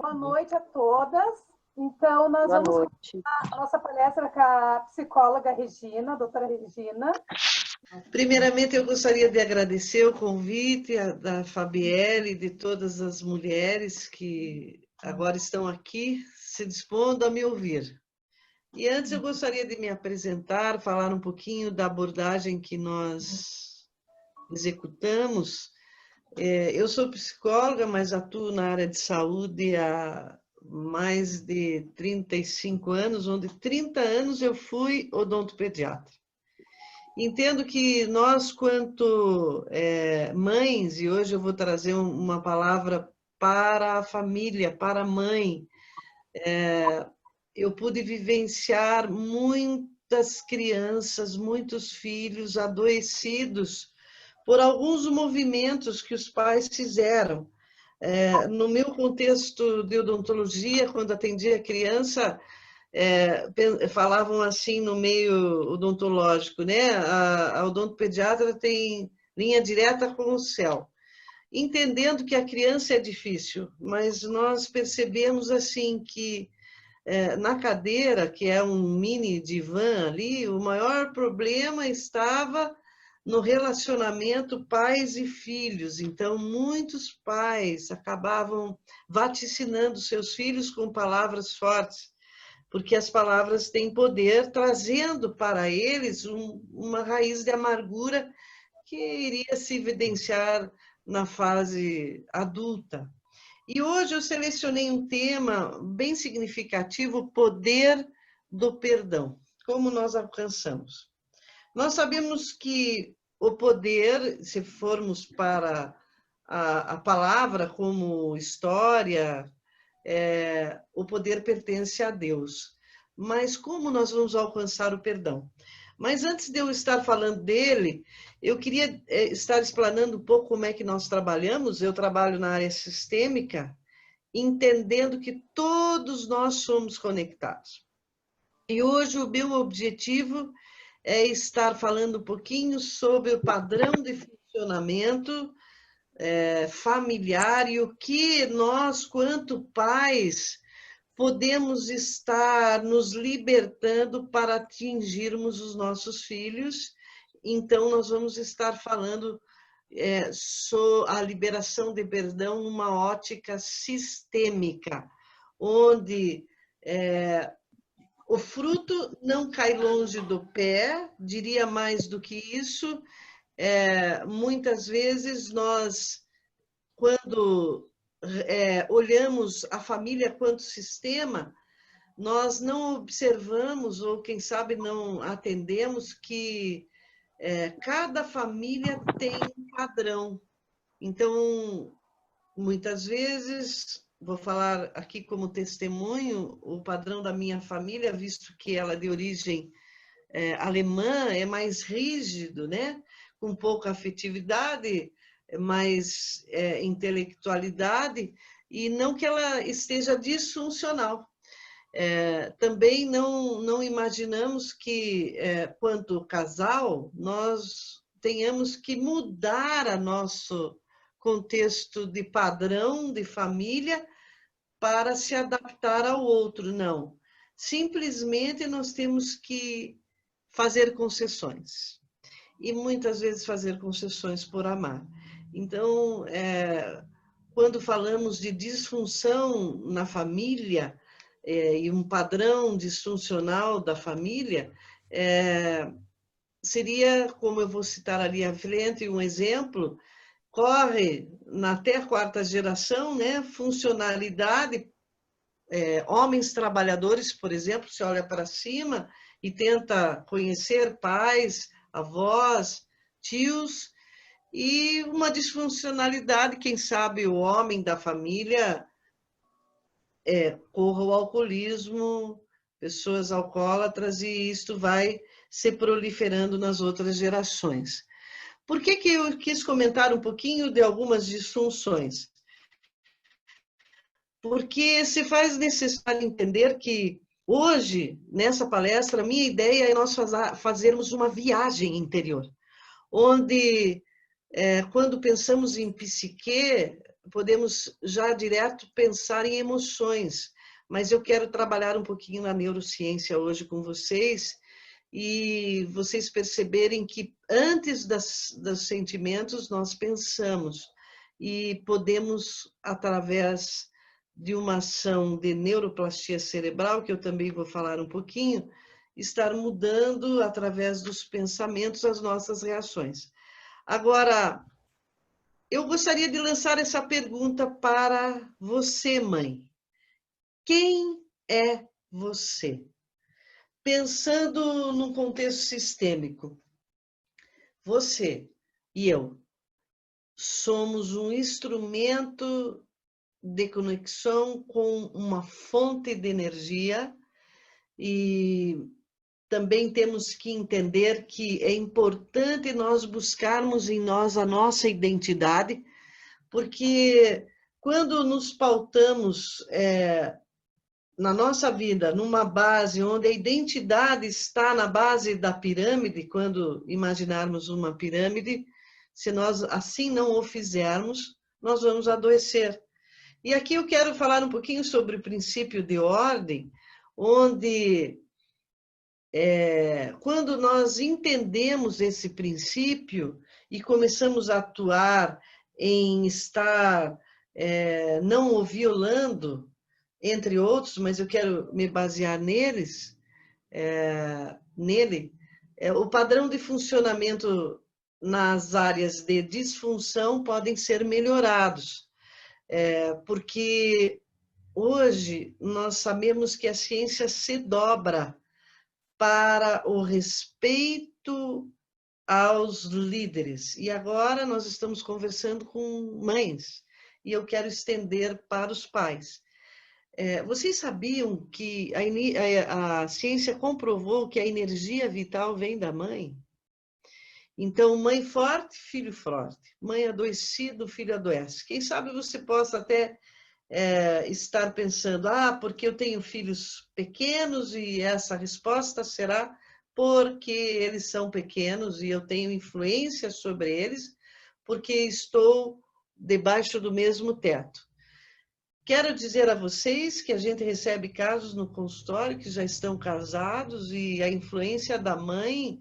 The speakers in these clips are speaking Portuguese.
Boa noite a todas. Então, nós Boa vamos noite. começar a nossa palestra com a psicóloga Regina, a doutora Regina. Primeiramente, eu gostaria de agradecer o convite da Fabielle e de todas as mulheres que agora estão aqui se dispondo a me ouvir. E antes eu gostaria de me apresentar, falar um pouquinho da abordagem que nós executamos. Eu sou psicóloga, mas atuo na área de saúde há mais de 35 anos, onde 30 anos eu fui odontopediatra. Entendo que nós, quanto mães, e hoje eu vou trazer uma palavra para a família, para a mãe, eu pude vivenciar muitas crianças, muitos filhos adoecidos por alguns movimentos que os pais fizeram. No meu contexto de odontologia, quando atendia criança, falavam assim no meio odontológico, né? A odontopediatra tem linha direta com o céu. Entendendo que a criança é difícil, mas nós percebemos assim que na cadeira, que é um mini divã ali, o maior problema estava no relacionamento pais e filhos. Então, muitos pais acabavam vaticinando seus filhos com palavras fortes, porque as palavras têm poder, trazendo para eles uma raiz de amargura que iria se evidenciar na fase adulta. E hoje eu selecionei um tema bem significativo, o poder do perdão. Como nós alcançamos? Nós sabemos que o poder, se formos para a palavra como história, o poder pertence a Deus. Mas como nós vamos alcançar o perdão? Mas antes de eu estar falando dele, eu queria estar explanando um pouco como é que nós trabalhamos. Eu trabalho na área sistêmica, entendendo que todos nós somos conectados. E hoje o meu objetivo é estar falando um pouquinho sobre o padrão de funcionamento familiar e o que nós, quanto pais, podemos estar nos libertando para atingirmos os nossos filhos. Então, nós vamos estar falando sobre a liberação de perdão numa ótica sistêmica, onde o fruto não cai longe do pé, diria mais do que isso. Muitas vezes nós, quando olhamos a família quanto sistema, nós não observamos, ou quem sabe não atendemos, que cada família tem um padrão. Então, muitas vezes, vou falar aqui como testemunho, o padrão da minha família, visto que ela é de origem alemã, é mais rígido, né? Com pouca afetividade, mais intelectualidade, e não que ela esteja disfuncional. Também não imaginamos que, quanto casal, nós tenhamos que mudar a nosso contexto de padrão de família para se adaptar ao outro, não. Simplesmente nós temos que fazer concessões. E muitas vezes fazer concessões por amar. Então, quando falamos de disfunção na família, e um padrão disfuncional da família, seria, como eu vou citar ali à frente, um exemplo, corre até a quarta geração, né, funcionalidade, homens trabalhadores, por exemplo, se olha para cima e tenta conhecer pais, avós, tios, e uma disfuncionalidade, quem sabe o homem da família corra o alcoolismo, pessoas alcoólatras, e isto vai se proliferando nas outras gerações. Por que eu quis comentar um pouquinho de algumas disfunções? Porque se faz necessário entender que hoje, nessa palestra, a minha ideia é nós fazermos uma viagem interior, onde, quando pensamos em psique, podemos já direto pensar em emoções, mas eu quero trabalhar um pouquinho na neurociência hoje com vocês, e vocês perceberem que antes dos sentimentos nós pensamos, e podemos, através de uma ação de neuroplastia cerebral, que eu também vou falar um pouquinho, estar mudando, através dos pensamentos, as nossas reações. Agora, eu gostaria de lançar essa pergunta para você, mãe. Quem é você? Pensando num contexto sistêmico, você e eu somos um instrumento de conexão com uma fonte de energia, e também temos que entender que é importante nós buscarmos em nós a nossa identidade, porque quando nos pautamos na nossa vida numa base onde a identidade está na base da pirâmide, quando imaginarmos uma pirâmide, se nós assim não o fizermos, nós vamos adoecer. E aqui eu quero falar um pouquinho sobre o princípio de ordem, onde quando nós entendemos esse princípio e começamos a atuar em estar não o violando, entre outros, mas eu quero me basear neles, o padrão de funcionamento nas áreas de disfunção podem ser melhorados, porque hoje nós sabemos que a ciência se dobra para o respeito aos líderes. E agora nós estamos conversando com mães, e eu quero estender para os pais. Vocês sabiam que a ciência comprovou que a energia vital vem da mãe? Então, mãe forte, filho forte. Mãe adoecida, filho adoece. Quem sabe você possa até estar pensando, porque eu tenho filhos pequenos, e essa resposta será porque eles são pequenos e eu tenho influência sobre eles, porque estou debaixo do mesmo teto. Quero dizer a vocês que a gente recebe casos no consultório que já estão casados, e a influência da mãe,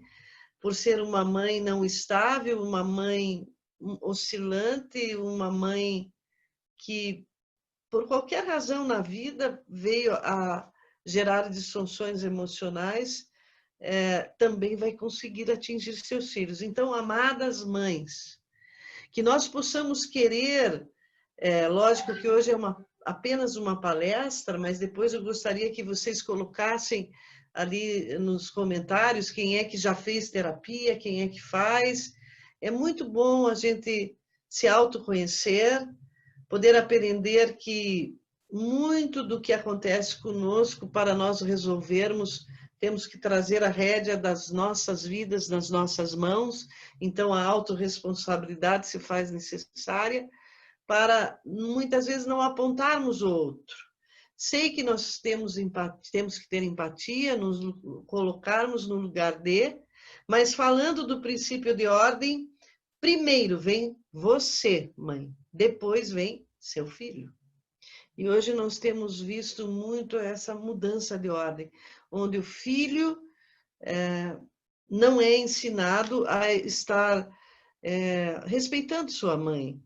por ser uma mãe não estável, uma mãe oscilante, uma mãe que, por qualquer razão na vida, veio a gerar disfunções emocionais, também vai conseguir atingir seus filhos. Então, amadas mães, que nós possamos querer, lógico que hoje é apenas uma palestra, mas depois eu gostaria que vocês colocassem ali nos comentários quem é que já fez terapia, quem é que faz. É muito bom a gente se autoconhecer, poder aprender que muito do que acontece conosco, para nós resolvermos, temos que trazer a rédea das nossas vidas nas nossas mãos. Então, a autorresponsabilidade se faz necessária, para muitas vezes não apontarmos o outro. Sei que nós temos que ter empatia, nos colocarmos no lugar de, mas falando do princípio de ordem, primeiro vem você, mãe, depois vem seu filho. E hoje nós temos visto muito essa mudança de ordem, onde o filho não é ensinado a estar respeitando sua mãe.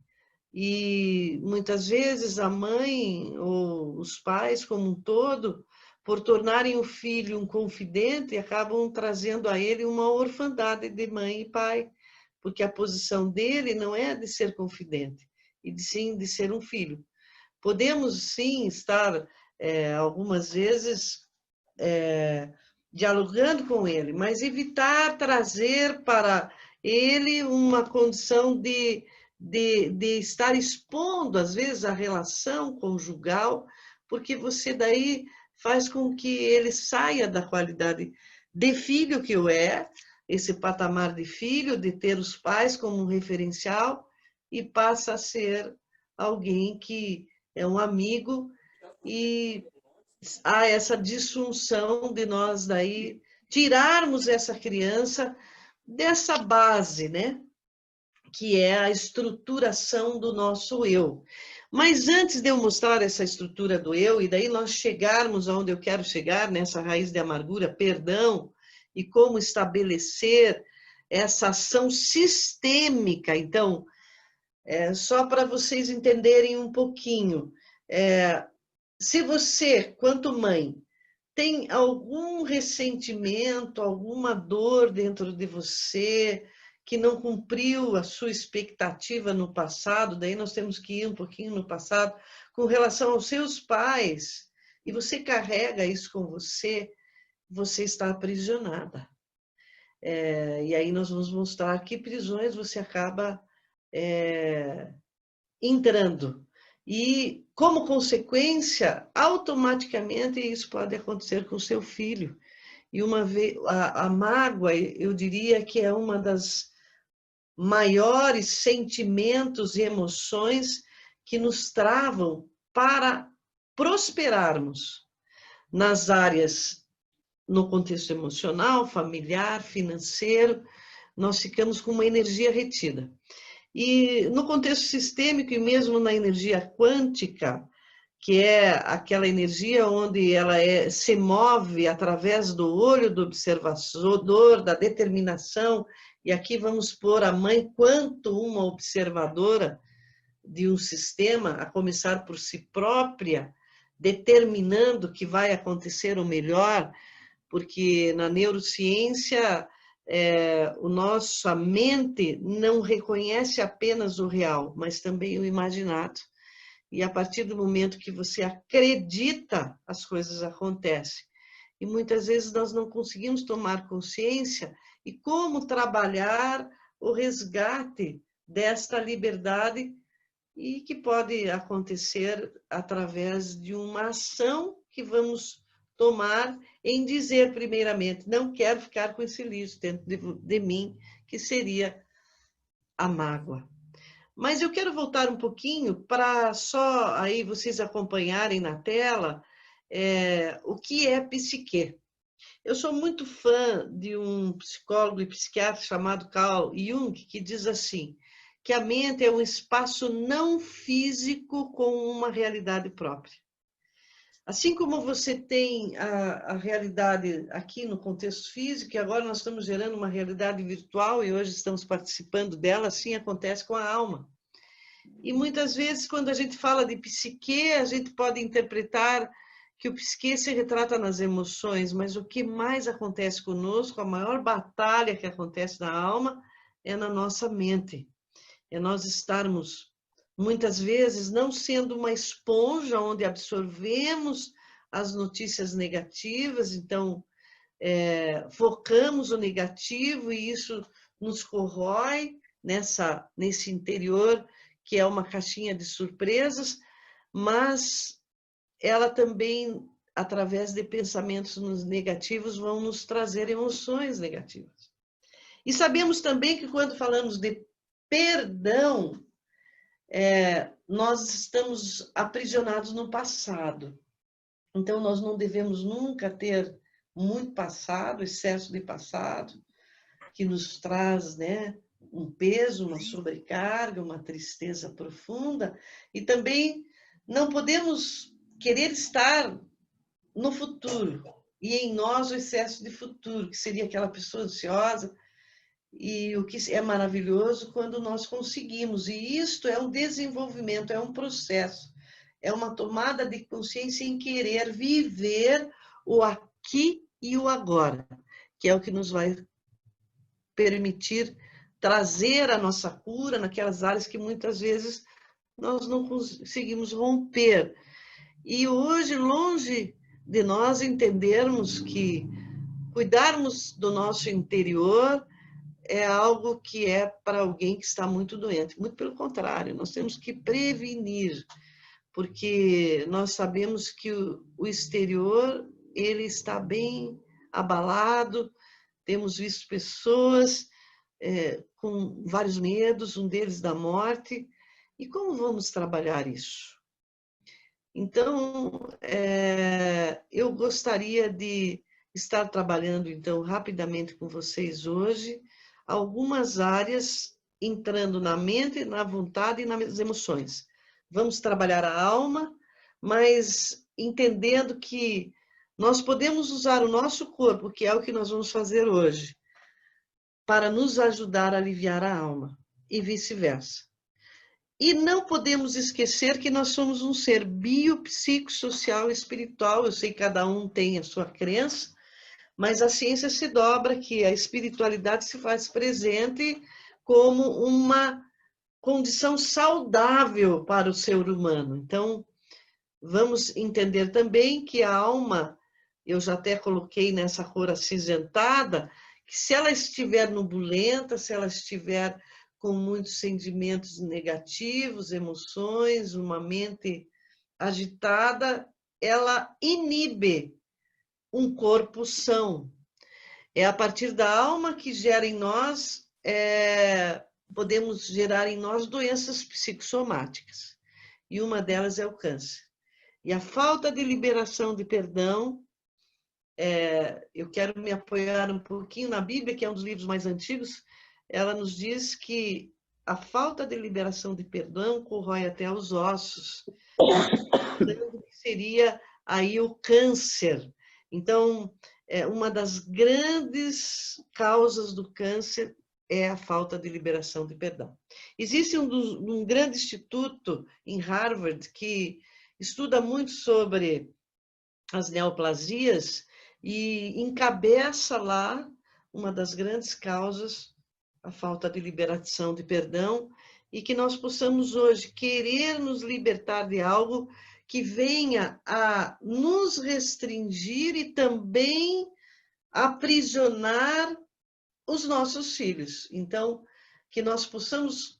E muitas vezes a mãe ou os pais como um todo, por tornarem o filho um confidente, acabam trazendo a ele uma orfandade de mãe e pai, porque a posição dele não é de ser confidente, e sim de ser um filho. Podemos sim estar algumas vezes dialogando com ele, mas evitar trazer para ele uma condição de estar expondo, às vezes, a relação conjugal, porque você daí faz com que ele saia da qualidade de filho que o esse patamar de filho, de ter os pais como um referencial, e passa a ser alguém que é um amigo, e há essa disfunção de nós daí tirarmos essa criança dessa base, né? que é a estruturação do nosso eu. Mas antes de eu mostrar essa estrutura do eu, e daí nós chegarmos aonde eu quero chegar, nessa raiz de amargura, perdão, e como estabelecer essa ação sistêmica. Então, só para vocês entenderem um pouquinho, se você, quanto mãe, tem algum ressentimento, alguma dor dentro de você, que não cumpriu a sua expectativa no passado, daí nós temos que ir um pouquinho no passado, com relação aos seus pais, e você carrega isso com você, você está aprisionada. E aí nós vamos mostrar que prisões você acaba entrando. E, como consequência, automaticamente isso pode acontecer com o seu filho. E uma vez, a mágoa, eu diria que é uma das maiores sentimentos e emoções que nos travam para prosperarmos nas áreas, no contexto emocional, familiar, financeiro, nós ficamos com uma energia retida. E no contexto sistêmico e mesmo na energia quântica, que é aquela energia onde ela se move através do olho do observador, da determinação, e aqui vamos pôr a mãe quanto uma observadora de um sistema, a começar por si própria, determinando que vai acontecer o melhor, porque na neurociência nossa mente não reconhece apenas o real, mas também o imaginado. E a partir do momento que você acredita, as coisas acontecem. E muitas vezes nós não conseguimos tomar consciência e como trabalhar o resgate desta liberdade e que pode acontecer através de uma ação que vamos tomar em dizer, primeiramente, não quero ficar com esse lixo dentro de mim, que seria a mágoa. Mas eu quero voltar um pouquinho para só aí vocês acompanharem na tela o que é psique. Eu sou muito fã de um psicólogo e psiquiatra chamado Carl Jung, que diz assim, que a mente é um espaço não físico com uma realidade própria. Assim como você tem a realidade aqui no contexto físico, e agora nós estamos gerando uma realidade virtual e hoje estamos participando dela, assim acontece com a alma. E muitas vezes, quando a gente fala de psique, a gente pode interpretar que o psique se retrata nas emoções, mas o que mais acontece conosco, a maior batalha que acontece na alma, é na nossa mente. É nós estarmos, muitas vezes, não sendo uma esponja onde absorvemos as notícias negativas, então focamos o negativo e isso nos corrói nesse interior, que é uma caixinha de surpresas, mas ela também, através de pensamentos negativos, vão nos trazer emoções negativas. E sabemos também que quando falamos de perdão, nós estamos aprisionados no passado. Então, nós não devemos nunca ter muito passado, excesso de passado, que nos traz, um peso, uma sobrecarga, uma tristeza profunda. E também não podemos querer estar no futuro, e em nós o excesso de futuro, que seria aquela pessoa ansiosa. E o que é maravilhoso quando nós conseguimos, e isto é um desenvolvimento, é um processo, é uma tomada de consciência em querer viver o aqui e o agora, que é o que nos vai permitir trazer a nossa cura naquelas áreas que muitas vezes nós não conseguimos romper. E hoje, longe de nós entendermos que cuidarmos do nosso interior é algo que é para alguém que está muito doente. Muito pelo contrário, nós temos que prevenir, porque nós sabemos que o exterior ele está bem abalado, temos visto pessoas com vários medos, um deles da morte, e como vamos trabalhar isso? Então, eu gostaria de estar trabalhando, então, rapidamente com vocês hoje, algumas áreas entrando na mente, na vontade e nas emoções. Vamos trabalhar a alma, mas entendendo que nós podemos usar o nosso corpo, que é o que nós vamos fazer hoje, para nos ajudar a aliviar a alma, e vice-versa. E não podemos esquecer que nós somos um ser biopsicossocial e espiritual. Eu sei que cada um tem a sua crença, mas a ciência se dobra que a espiritualidade se faz presente como uma condição saudável para o ser humano. Então, vamos entender também que a alma, eu já até coloquei nessa cor acinzentada, que se ela estiver nubulenta, se ela estiver com muitos sentimentos negativos, emoções, uma mente agitada, ela inibe um corpo são. É a partir da alma que gera em nós, podemos gerar em nós doenças psicossomáticas. E uma delas é o câncer. E a falta de liberação de perdão, eu quero me apoiar um pouquinho na Bíblia, que é um dos livros mais antigos, ela nos diz que a falta de liberação de perdão corrói até os ossos, que seria aí o câncer. Então, uma das grandes causas do câncer é a falta de liberação de perdão. Existe um grande instituto em Harvard que estuda muito sobre as neoplasias e encabeça lá uma das grandes causas, a falta de liberação de perdão, e que nós possamos hoje querer nos libertar de algo que venha a nos restringir e também aprisionar os nossos filhos. Então, que nós possamos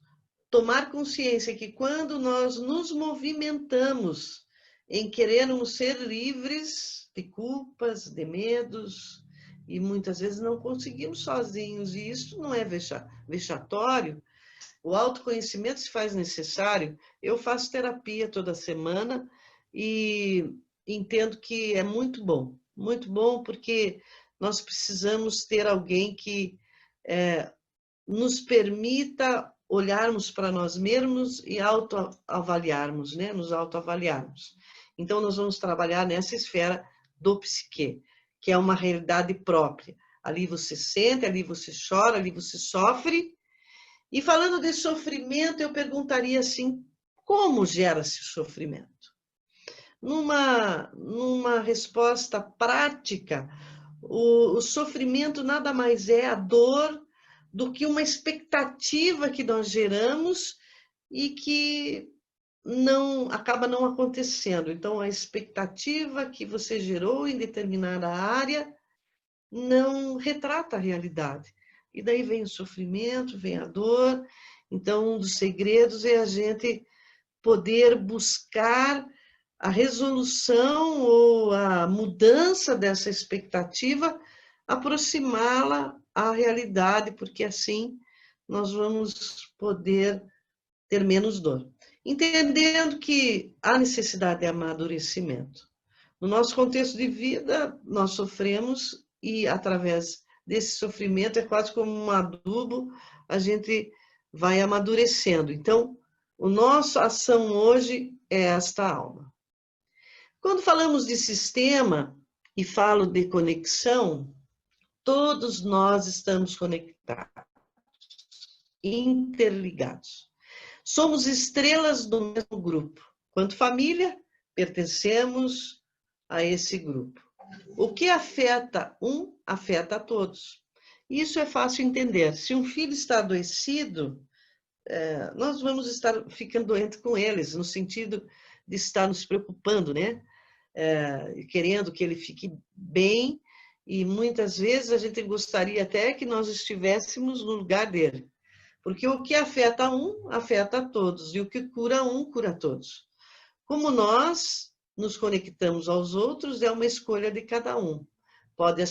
tomar consciência que quando nós nos movimentamos em querermos ser livres de culpas, de medos, e muitas vezes não conseguimos sozinhos, e isso não é vexatório. O autoconhecimento se faz necessário. Eu faço terapia toda semana e entendo que é muito bom porque nós precisamos ter alguém que nos permita olharmos para nós mesmos e autoavaliarmos, né? Nos autoavaliarmos. Então, nós vamos trabalhar nessa esfera do psique, que é uma realidade própria. Ali você sente, ali você chora, ali você sofre. E falando de sofrimento, eu perguntaria assim, como gera-se o sofrimento? Numa resposta prática, o sofrimento nada mais é a dor do que uma expectativa que nós geramos e que acaba não acontecendo. Então, a expectativa que você gerou em determinada área não retrata a realidade. E daí vem o sofrimento, vem a dor. Então, um dos segredos é a gente poder buscar a resolução ou a mudança dessa expectativa, aproximá-la à realidade, porque assim nós vamos poder ter menos dor. Entendendo que há necessidade de amadurecimento. No nosso contexto de vida, nós sofremos e, através desse sofrimento, é quase como um adubo, a gente vai amadurecendo. Então, a nossa ação hoje é esta alma. Quando falamos de sistema e falo de conexão, todos nós estamos conectados, interligados. Somos estrelas do mesmo grupo. Quanto família, pertencemos a esse grupo. O que afeta um, afeta a todos. Isso é fácil entender. Se um filho está adoecido, nós vamos estar ficando doentes com eles, no sentido de estar nos preocupando, né? Querendo que ele fique bem, e muitas vezes a gente gostaria até que nós estivéssemos no lugar dele. Porque o que afeta um, afeta a todos, e o que cura um, cura a todos. Como nós nos conectamos aos outros, é uma escolha de cada um. Pode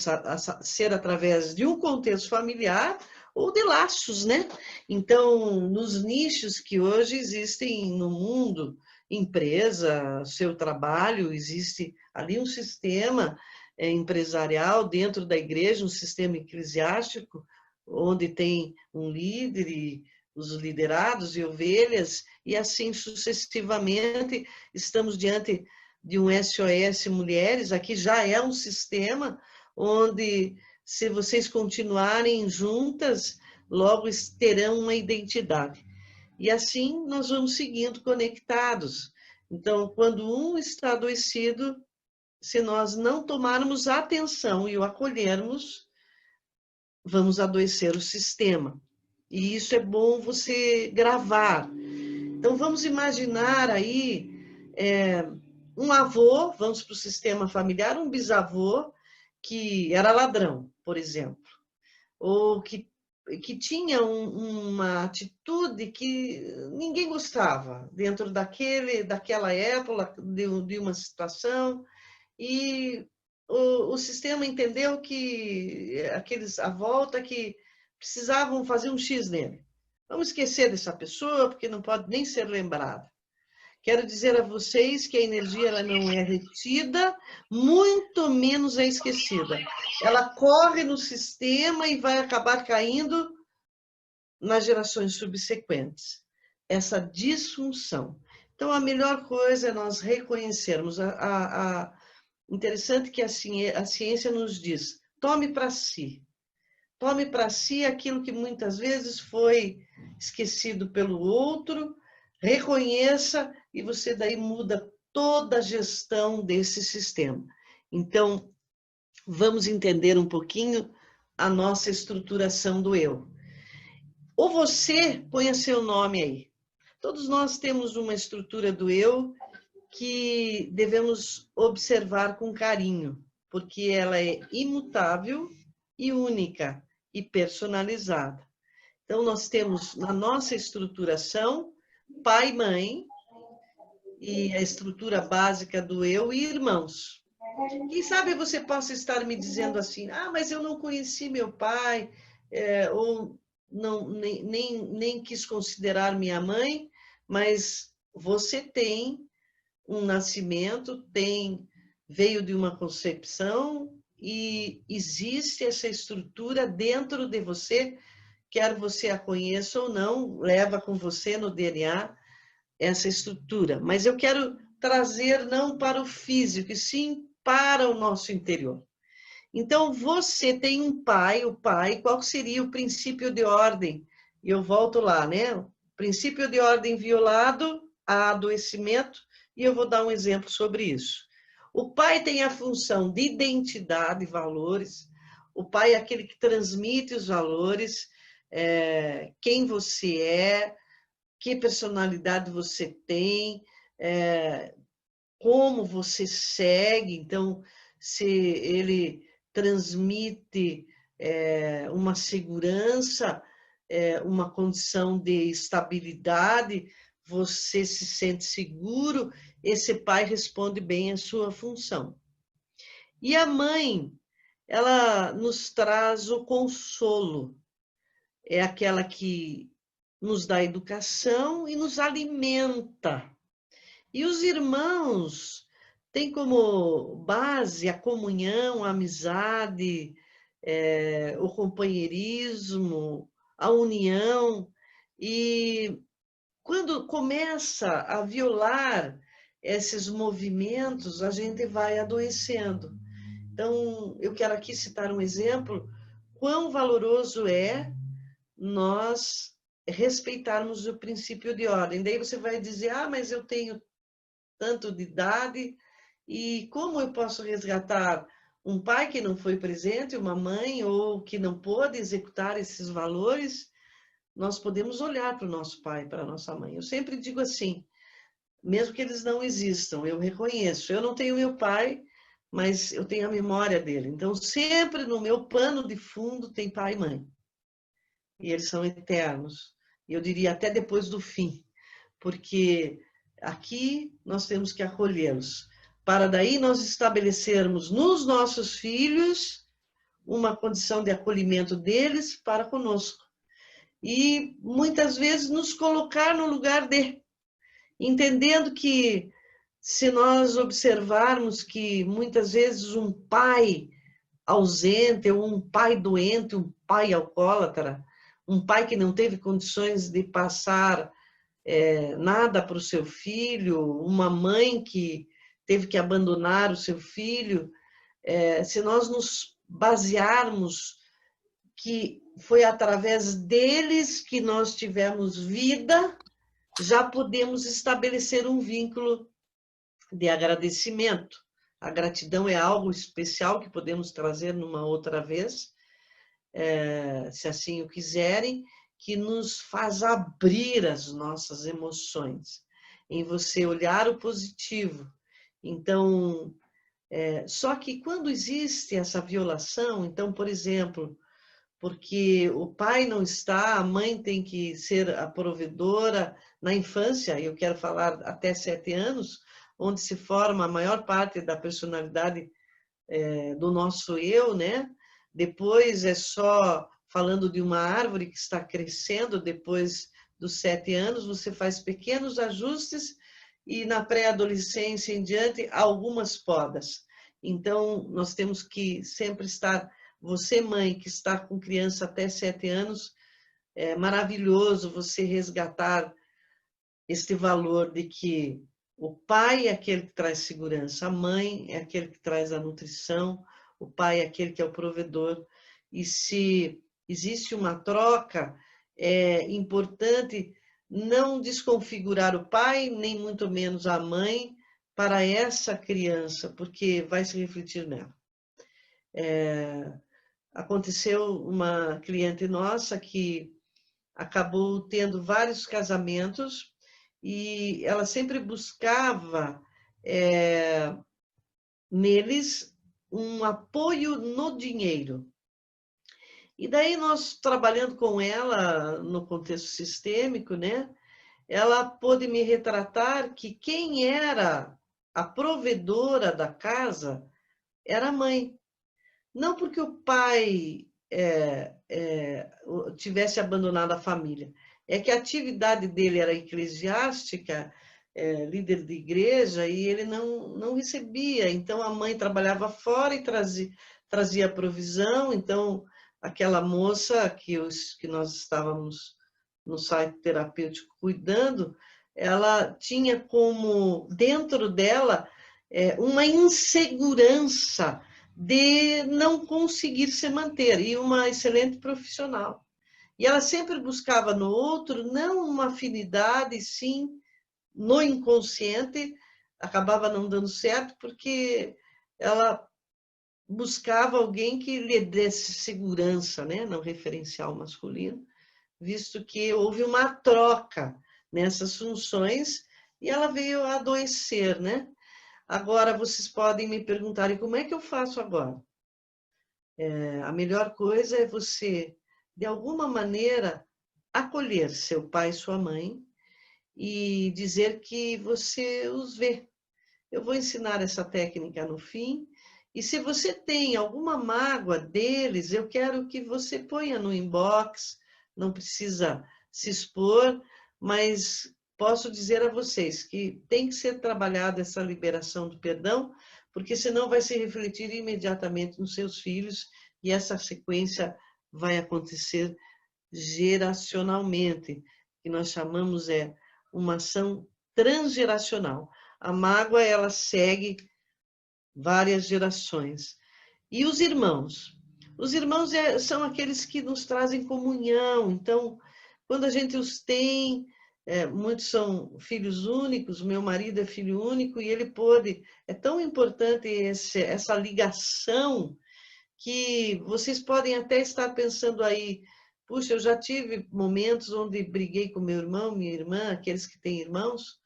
ser através de um contexto familiar ou de laços, né? Então, nos nichos que hoje existem no mundo, empresa, seu trabalho, existe ali um sistema empresarial dentro da igreja, um sistema eclesiástico, onde tem um líder e os liderados e ovelhas, e assim sucessivamente. Estamos diante de um SOS Mulheres, aqui já é um sistema onde, se vocês continuarem juntas, logo terão uma identidade. E assim nós vamos seguindo conectados. Então, quando um está adoecido, se nós não tomarmos atenção e o acolhermos, vamos adoecer o sistema. E isso é bom você gravar. Então, vamos imaginar aí um avô, vamos para o sistema familiar, um bisavô que era ladrão, por exemplo, ou que tinha uma atitude que ninguém gostava dentro daquela época, de uma situação, e o sistema entendeu que aqueles à volta que precisavam fazer um X nele. Vamos esquecer dessa pessoa, porque não pode nem ser lembrada. Quero dizer a vocês que a energia ela não é retida, muito menos é esquecida. Ela corre no sistema e vai acabar caindo nas gerações subsequentes. Essa disfunção. Então, a melhor coisa é nós reconhecermos. Interessante que a ciência nos diz, tome para si. Tome para si aquilo que muitas vezes foi esquecido pelo outro, reconheça e você daí muda toda a gestão desse sistema. Então, vamos entender um pouquinho a nossa estruturação do eu. Ou você ponha seu nome aí. Todos nós temos uma estrutura do eu que devemos observar com carinho, porque ela é imutável e única e personalizada. Então, nós temos na nossa estruturação pai, mãe, e a estrutura básica do eu e irmãos. Quem sabe você possa estar me dizendo assim, mas eu não conheci meu pai, ou não, nem quis considerar minha mãe, mas você tem um nascimento, veio de uma concepção e existe essa estrutura dentro de você, quer você a conheça ou não, leva com você no DNA essa estrutura. Mas eu quero trazer não para o físico, e sim para o nosso interior. Então, você tem um pai, o pai, qual seria o princípio de ordem? E eu volto lá, né? O princípio de ordem violado, há adoecimento, e eu vou dar um exemplo sobre isso. O pai tem a função de identidade e valores, o pai é aquele que transmite os valores, quem você é, que personalidade você tem, como você segue, então, se ele transmite uma segurança, uma condição de estabilidade, você se sente seguro, esse pai responde bem a sua função. E a mãe, ela nos traz o consolo, é aquela que nos dá educação e nos alimenta. E os irmãos têm como base a comunhão, a amizade, o companheirismo, a união. E quando começa a violar esses movimentos, a gente vai adoecendo. Então, eu quero aqui citar um exemplo, quão valoroso é nós respeitarmos o princípio de ordem. Daí você vai dizer, mas eu tenho tanto de idade, e como eu posso resgatar um pai que não foi presente, uma mãe, ou que não pôde executar esses valores? Nós podemos olhar para o nosso pai, para a nossa mãe. Eu sempre digo assim, mesmo que eles não existam, eu reconheço. Eu não tenho meu pai, mas eu tenho a memória dele. Então, sempre no meu pano de fundo tem pai e mãe. E eles são eternos. Eu diria até depois do fim, porque aqui nós temos que acolhê-los, para daí nós estabelecermos nos nossos filhos uma condição de acolhimento deles para conosco. E muitas vezes nos colocar no lugar de, entendendo que se nós observarmos que muitas vezes um pai ausente, ou um pai doente, um pai alcoólatra, um pai que não teve condições de passar nada para o seu filho, uma mãe que teve que abandonar o seu filho, se nós nos basearmos que foi através deles que nós tivemos vida, já podemos estabelecer um vínculo de agradecimento. A gratidão é algo especial que podemos trazer numa outra vez, se assim o quiserem, que nos faz abrir as nossas emoções, em você olhar o positivo. Então, só que quando existe essa violação, então, por exemplo, porque o pai não está, a mãe tem que ser a provedora na infância, eu quero falar até 7 anos, onde se forma a maior parte da personalidade do nosso eu, né? Depois é só falando de uma árvore que está crescendo, depois dos 7 anos, você faz pequenos ajustes e na pré-adolescência em diante, algumas podas. Então, nós temos que sempre estar, você mãe que está com criança até 7 anos, é maravilhoso você resgatar este valor de que o pai é aquele que traz segurança, a mãe é aquele que traz a nutrição, o pai é aquele que é o provedor. E se existe uma troca, é importante não desconfigurar o pai, nem muito menos a mãe, para essa criança, porque vai se refletir nela. Aconteceu uma cliente nossa que acabou tendo vários casamentos e ela sempre buscava neles um apoio no dinheiro. E daí nós, trabalhando com ela no contexto sistêmico, né, ela pôde me retratar que quem era a provedora da casa era a mãe. Não porque o pai tivesse abandonado a família, é que a atividade dele era eclesiástica, líder de igreja, e ele não recebia. Então, a mãe trabalhava fora e trazia provisão. Então, aquela moça que nós estávamos no site terapêutico cuidando, ela tinha como, dentro dela, uma insegurança de não conseguir se manter, e uma excelente profissional. E ela sempre buscava no outro, não uma afinidade, sim, no inconsciente, acabava não dando certo, porque ela buscava alguém que lhe desse segurança, né, no referencial masculino, visto que houve uma troca nessas funções e ela veio a adoecer, né? Agora, vocês podem me perguntarem, como é que eu faço agora? A melhor coisa é você, de alguma maneira, acolher seu pai e sua mãe e dizer que você os vê. Eu vou ensinar essa técnica no fim. E se você tem alguma mágoa deles, eu quero que você ponha no inbox, não precisa se expor, mas posso dizer a vocês que tem que ser trabalhada essa liberação do perdão, porque senão vai se refletir imediatamente nos seus filhos e essa sequência vai acontecer geracionalmente, que nós chamamos uma ação transgeracional. A mágoa, ela segue várias gerações. E os irmãos? Os irmãos são aqueles que nos trazem comunhão. Então, quando a gente os tem, muitos são filhos únicos, meu marido é filho único, e ele pôde... É tão importante essa ligação que vocês podem até estar pensando aí, puxa, eu já tive momentos onde briguei com meu irmão, minha irmã, aqueles que têm irmãos,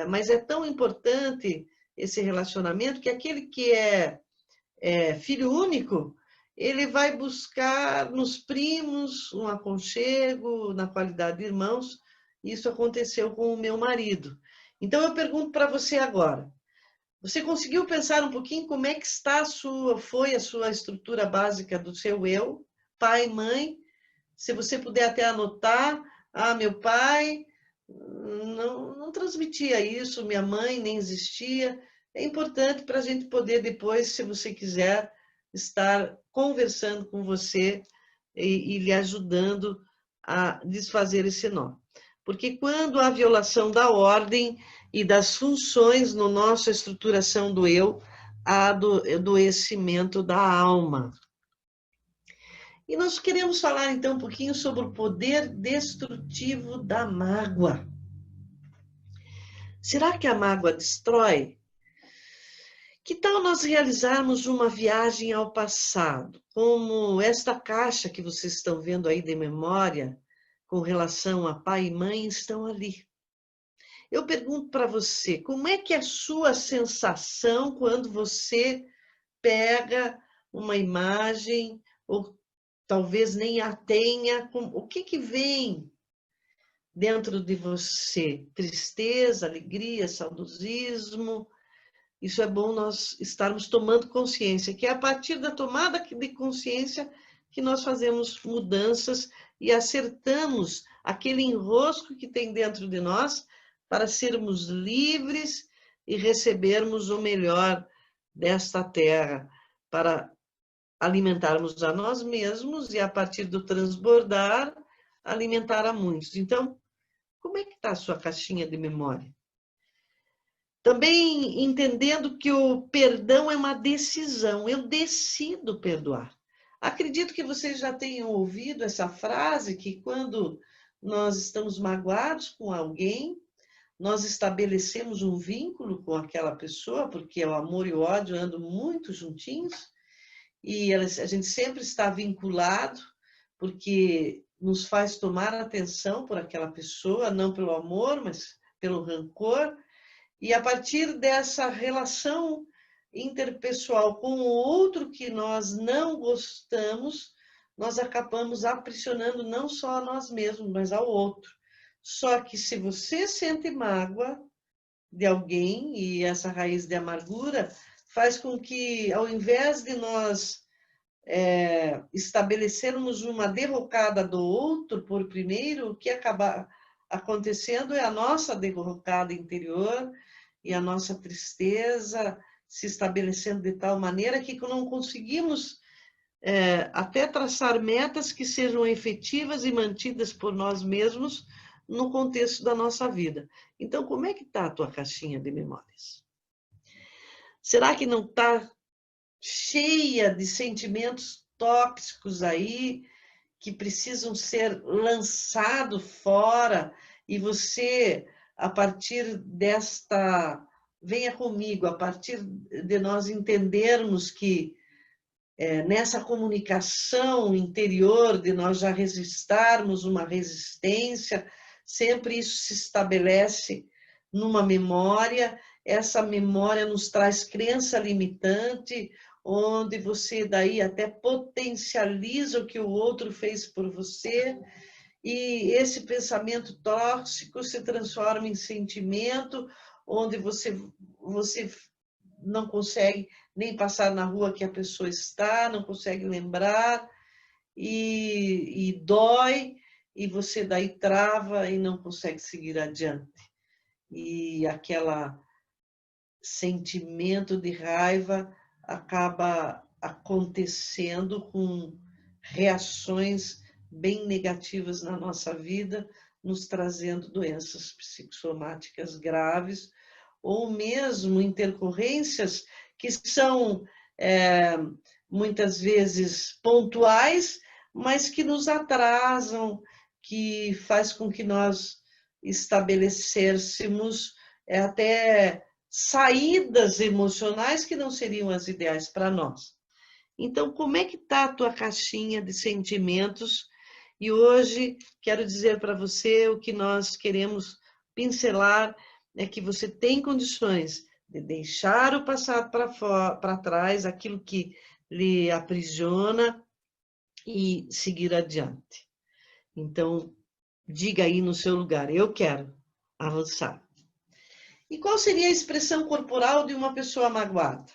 mas é tão importante esse relacionamento que aquele que é filho único, ele vai buscar nos primos um aconchego, na qualidade de irmãos. Isso aconteceu com o meu marido. Então, eu pergunto para você agora, você conseguiu pensar um pouquinho como é que foi a sua estrutura básica do seu eu, pai, mãe? Se você puder até anotar, meu pai não transmitia isso, minha mãe nem existia. É importante para a gente poder depois, se você quiser, estar conversando com você e lhe ajudando a desfazer esse nó. Porque quando há violação da ordem e das funções na nossa estruturação do eu, há adoecimento da alma. E nós queremos falar, então, um pouquinho sobre o poder destrutivo da mágoa. Será que a mágoa destrói? Que tal nós realizarmos uma viagem ao passado, como esta caixa que vocês estão vendo aí de memória, com relação a pai e mãe, estão ali. Eu pergunto para você, como é que é a sua sensação quando você pega uma imagem, ou talvez nem a tenha, o que vem dentro de você? Tristeza, alegria, saudosismo? Isso é bom nós estarmos tomando consciência, que é a partir da tomada de consciência que nós fazemos mudanças e acertamos aquele enrosco que tem dentro de nós para sermos livres e recebermos o melhor desta terra, para alimentarmos a nós mesmos e, a partir do transbordar, alimentar a muitos. Então, como é que está a sua caixinha de memória? Também entendendo que o perdão é uma decisão, eu decido perdoar. Acredito que vocês já tenham ouvido essa frase, que quando nós estamos magoados com alguém, nós estabelecemos um vínculo com aquela pessoa, porque o amor e o ódio andam muito juntinhos, e a gente sempre está vinculado, porque nos faz tomar atenção por aquela pessoa, não pelo amor, mas pelo rancor. E a partir dessa relação interpessoal com o outro que nós não gostamos, nós acabamos aprisionando não só a nós mesmos, mas ao outro. Só que se você sente mágoa de alguém, e essa raiz de amargura faz com que, ao invés de nós estabelecermos uma derrocada do outro por primeiro, o que acaba acontecendo é a nossa derrocada interior, e a nossa tristeza se estabelecendo de tal maneira que não conseguimos até traçar metas que sejam efetivas e mantidas por nós mesmos no contexto da nossa vida. Então, como é que está a tua caixinha de memórias? Será que não está cheia de sentimentos tóxicos aí, que precisam ser lançados fora, e você, a partir desta, venha comigo, a partir de nós entendermos que nessa comunicação interior, de nós já registrarmos uma resistência, sempre isso se estabelece numa memória, essa memória nos traz crença limitante, onde você daí até potencializa o que o outro fez por você, e esse pensamento tóxico se transforma em sentimento, onde você não consegue nem passar na rua que a pessoa está, não consegue lembrar, e dói, e você daí trava e não consegue seguir adiante. E aquele sentimento de raiva acaba acontecendo com reações bem negativas na nossa vida, nos trazendo doenças psicossomáticas graves, ou mesmo intercorrências que são muitas vezes pontuais, mas que nos atrasam, que faz com que nós estabelecêssemos até saídas emocionais que não seriam as ideais para nós. Então, como é que está a tua caixinha de sentimentos? E hoje quero dizer para você o que nós queremos pincelar, é que você tem condições de deixar o passado para trás, aquilo que lhe aprisiona, e seguir adiante. Então, diga aí no seu lugar, eu quero avançar. E qual seria a expressão corporal de uma pessoa magoada?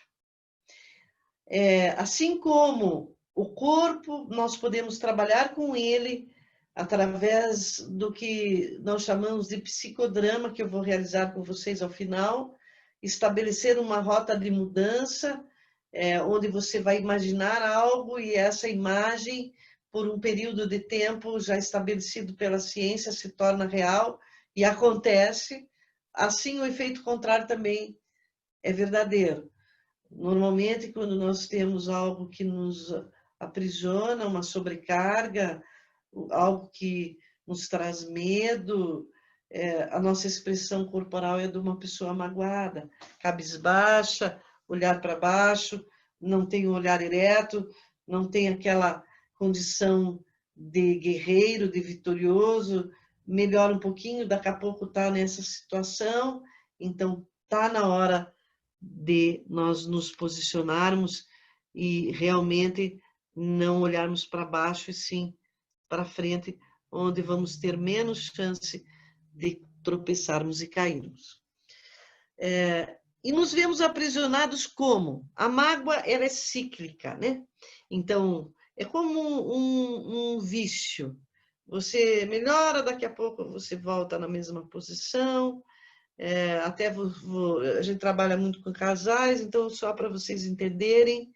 Assim como o corpo, nós podemos trabalhar com ele através do que nós chamamos de psicodrama, que eu vou realizar com vocês ao final, estabelecer uma rota de mudança, onde você vai imaginar algo, e essa imagem por um período de tempo já estabelecido pela ciência, se torna real e acontece. Assim, o efeito contrário também é verdadeiro. Normalmente, quando nós temos algo que nos aprisiona, uma sobrecarga, algo que nos traz medo, a nossa expressão corporal é de uma pessoa magoada, cabisbaixa, olhar para baixo, não tem um olhar ereto, não tem aquela condição de guerreiro, de vitorioso, melhora um pouquinho, daqui a pouco está nessa situação, então está na hora de nós nos posicionarmos e realmente não olharmos para baixo e sim para frente, onde vamos ter menos chance de tropeçarmos e cairmos. E nos vemos aprisionados como? A mágoa, ela é cíclica, né? Então, é como um vício. Você melhora, daqui a pouco você volta na mesma posição. Até a gente trabalha muito com casais, então só para vocês entenderem,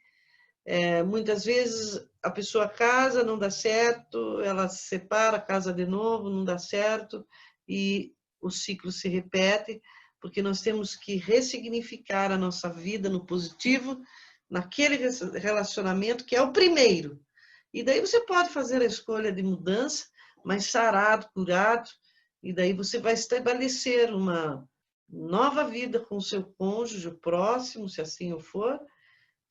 muitas vezes a pessoa casa, não dá certo, ela se separa, casa de novo, não dá certo, e o ciclo se repete, porque nós temos que ressignificar a nossa vida no positivo, naquele relacionamento que é o primeiro. E daí você pode fazer a escolha de mudança, mas sarado, curado, e daí você vai estabelecer uma nova vida com o seu cônjuge, o próximo, se assim o for,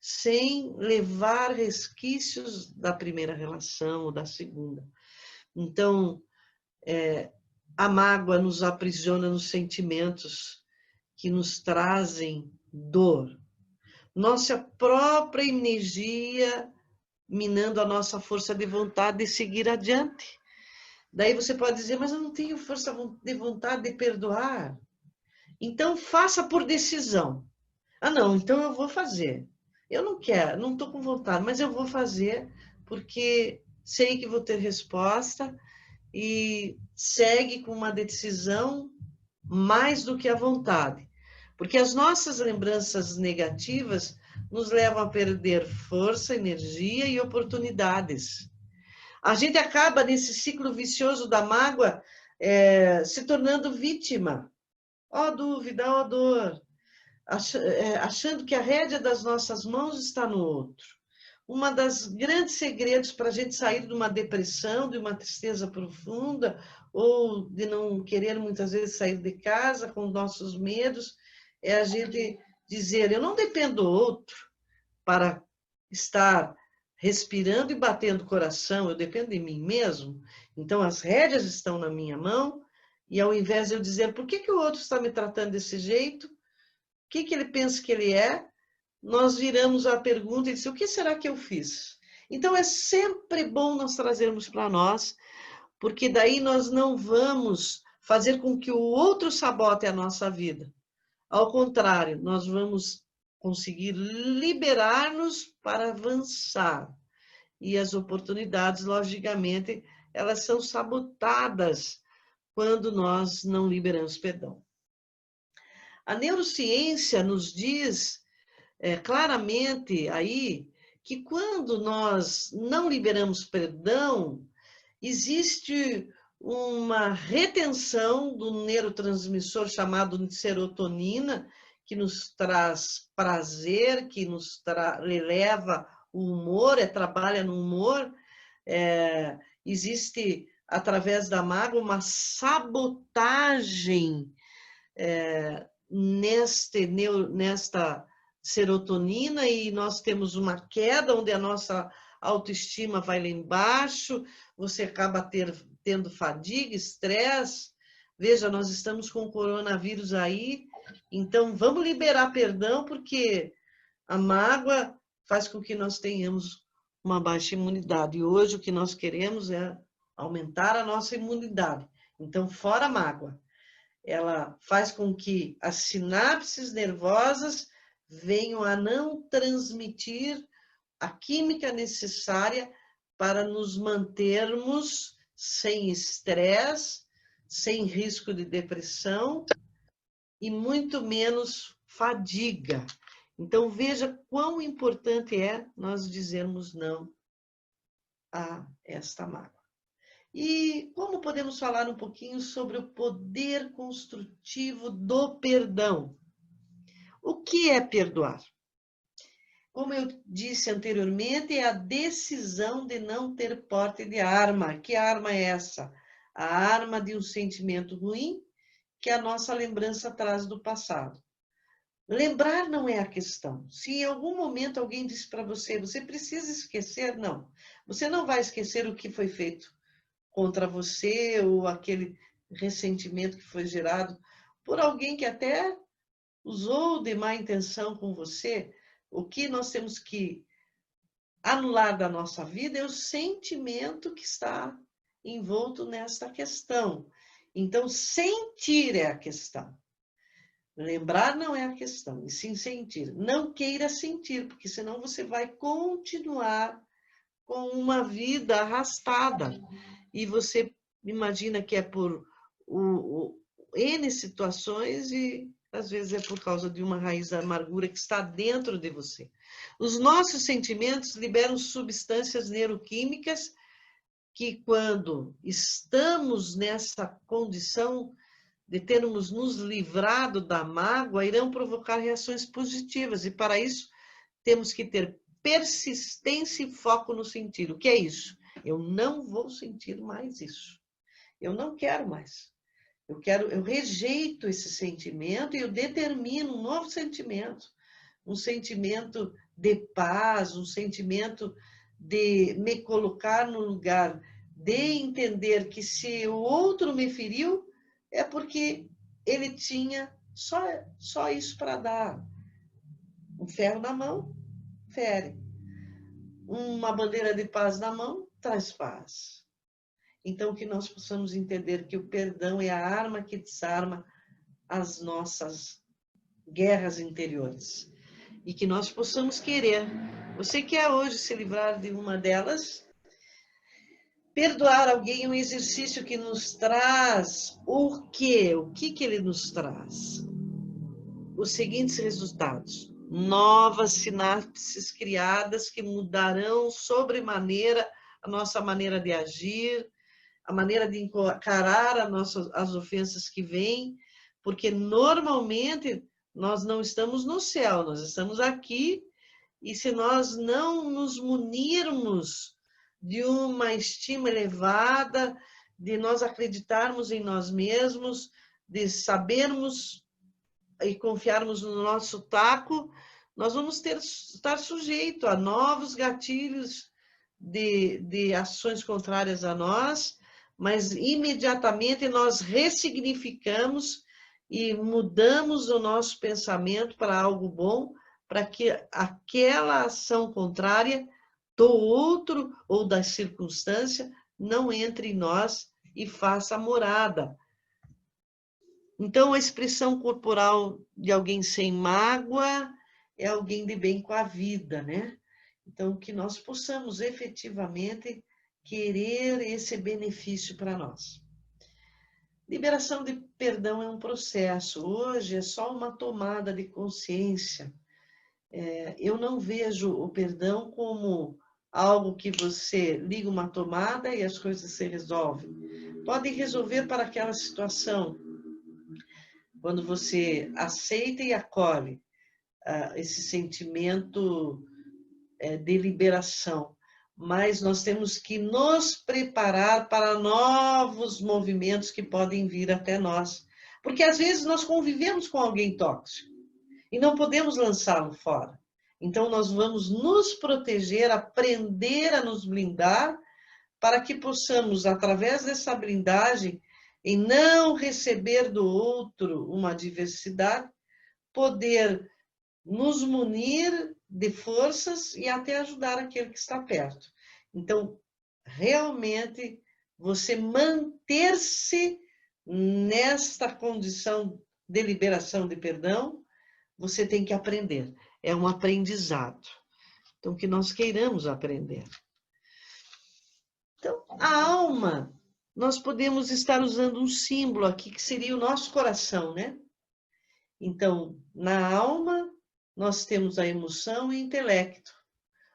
sem levar resquícios da primeira relação ou da segunda. Então, a mágoa nos aprisiona nos sentimentos que nos trazem dor. Nossa própria energia minando a nossa força de vontade de seguir adiante. Daí você pode dizer, mas eu não tenho força de vontade de perdoar. Então, faça por decisão. Ah, não, então eu vou fazer. Eu não quero, não estou com vontade, mas eu vou fazer porque sei que vou ter resposta e segue com uma decisão mais do que a vontade. Porque as nossas lembranças negativas nos levam a perder força, energia e oportunidades. A gente acaba nesse ciclo vicioso da mágoa se tornando vítima. Ó dúvida, ó dor. Achando que a rédea das nossas mãos está no outro. Um dos grandes segredos para a gente sair de uma depressão, de uma tristeza profunda, ou de não querer muitas vezes sair de casa com nossos medos, é a gente dizer, eu não dependo do outro para estar respirando e batendo o coração, eu dependo de mim mesmo. Então as rédeas estão na minha mão, e ao invés de eu dizer, por que o outro está me tratando desse jeito? O que ele pensa que ele é? Nós viramos a pergunta e dizemos, o que será que eu fiz? Então, é sempre bom nós trazermos para nós, porque daí nós não vamos fazer com que o outro sabote a nossa vida. Ao contrário, nós vamos conseguir liberar-nos para avançar. E as oportunidades, logicamente, elas são sabotadas quando nós não liberamos perdão. A neurociência nos diz claramente aí que quando nós não liberamos perdão, existe uma retenção do neurotransmissor chamado serotonina, que nos traz prazer, que nos eleva o humor, trabalha no humor. Existe, através da mágoa, uma sabotagem nesta serotonina, e nós temos uma queda onde a nossa autoestima vai lá embaixo, você acaba tendo fadiga, estresse. Veja, nós estamos com o coronavírus aí, então vamos liberar perdão, porque a mágoa faz com que nós tenhamos uma baixa imunidade. E hoje o que nós queremos é aumentar a nossa imunidade. Então, fora a mágoa. Ela faz com que as sinapses nervosas venham a não transmitir a química necessária para nos mantermos sem estresse, sem risco de depressão e muito menos fadiga. Então, veja quão importante é nós dizermos não a esta mágoa. E como podemos falar um pouquinho sobre o poder construtivo do perdão? O que é perdoar? Como eu disse anteriormente, é a decisão de não ter porte de arma. Que arma é essa? A arma de um sentimento ruim que a nossa lembrança traz do passado. Lembrar não é a questão. Se em algum momento alguém disse para você, você precisa esquecer, não. Você não vai esquecer o que foi feito contra você ou aquele ressentimento que foi gerado por alguém que até usou de má intenção com você. O que nós temos que anular da nossa vida é o sentimento que está envolto nesta questão. Então, sentir é a questão. Lembrar não é a questão, e sim sentir. Não queira sentir, porque senão você vai continuar com uma vida arrastada. E você imagina que é por N situações e às vezes é por causa de uma raiz da amargura que está dentro de você. Os nossos sentimentos liberam substâncias neuroquímicas que, quando estamos nessa condição de termos nos livrado da mágoa, irão provocar reações positivas. E para isso, temos que ter persistência e foco no sentir. O que é isso? Eu não vou sentir mais isso. Eu não quero mais. Eu rejeito esse sentimento e eu determino um novo sentimento. Um sentimento de paz, um sentimento de me colocar no lugar, de entender que se o outro me feriu, é porque ele tinha só isso para dar. Um ferro na mão, fere. Uma bandeira de paz na mão, traz paz. Então, que nós possamos entender que o perdão é a arma que desarma as nossas guerras interiores. E que nós possamos querer. Você quer hoje se livrar de uma delas? Perdoar alguém é um exercício que nos traz o quê? O que ele nos traz? Os seguintes resultados. Novas sinapses criadas que mudarão sobremaneira a nossa maneira de agir, a maneira de encarar as ofensas que vêm, porque normalmente nós não estamos no céu, nós estamos aqui, e se nós não nos munirmos de uma estima elevada, de nós acreditarmos em nós mesmos, de sabermos e confiarmos no nosso taco, nós vamos estar sujeito a novos gatilhos de ações contrárias a nós, mas imediatamente nós ressignificamos e mudamos o nosso pensamento para algo bom, para que aquela ação contrária do outro ou da circunstância não entre em nós e faça morada. Então, a expressão corporal de alguém sem mágoa é alguém de bem com a vida, né? Então, que nós possamos efetivamente querer esse benefício para nós. Liberação de perdão é um processo. Hoje é só uma tomada de consciência. Eu não vejo o perdão como algo que você liga uma tomada e as coisas se resolvem. Pode resolver para aquela situação. Quando você aceita e acolhe esse sentimento de liberação. Mas nós temos que nos preparar para novos movimentos que podem vir até nós. Porque às vezes nós convivemos com alguém tóxico e não podemos lançá-lo fora. Então nós vamos nos proteger, aprender a nos blindar, para que possamos, através dessa blindagem, em não receber do outro uma adversidade, poder nos munir de forças e até ajudar aquele que está perto. Então, realmente, você manter-se nesta condição de liberação de perdão, você tem que aprender. É um aprendizado. Então, que nós queiramos aprender. Então, a alma, nós podemos estar usando um símbolo aqui, que seria o nosso coração, né? Então, na alma, nós temos a emoção e o intelecto.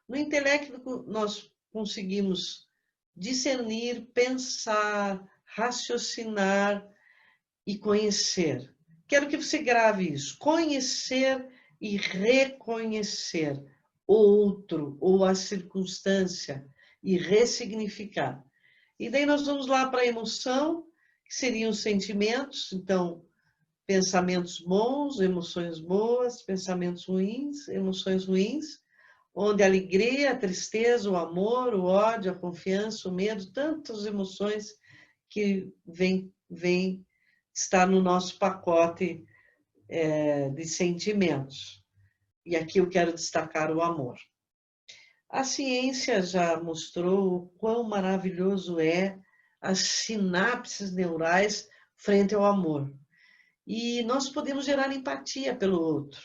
No intelecto, nós conseguimos discernir, pensar, raciocinar e conhecer. Quero que você grave isso. Conhecer e reconhecer o outro ou a circunstância e ressignificar. E daí nós vamos lá para a emoção, que seriam os sentimentos. Então, pensamentos bons, emoções boas, pensamentos ruins, emoções ruins, onde a alegria, a tristeza, o amor, o ódio, a confiança, o medo, tantas emoções que vem estar no nosso pacote de sentimentos. E aqui eu quero destacar o amor. A ciência já mostrou o quão maravilhoso é as sinapses neurais frente ao amor. E nós podemos gerar empatia pelo outro.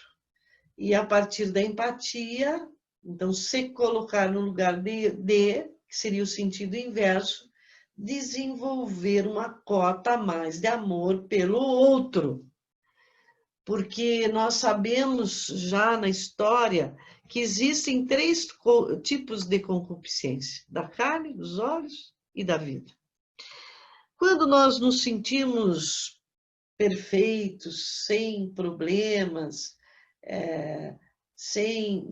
E a partir da empatia, então, se colocar no lugar de, que seria o sentido inverso, desenvolver uma cota a mais de amor pelo outro. Porque nós sabemos já na história que existem 3 tipos de concupiscência: da carne, dos olhos e da vida. Quando nós nos sentimos perfeitos, sem problemas, sem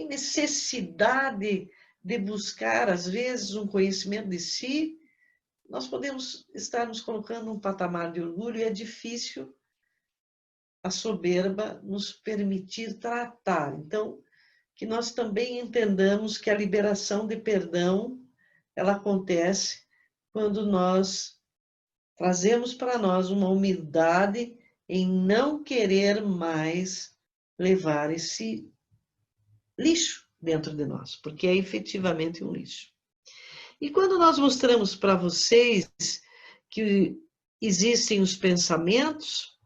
necessidade de buscar, às vezes, um conhecimento de si, nós podemos estar nos colocando num patamar de orgulho e é difícil a soberba nos permitir tratar. Então, que nós também entendamos que a liberação de perdão, ela acontece quando nós trazemos para nós uma humildade em não querer mais levar esse lixo dentro de nós, porque é efetivamente um lixo. E quando nós mostramos para vocês que existem os pensamentos,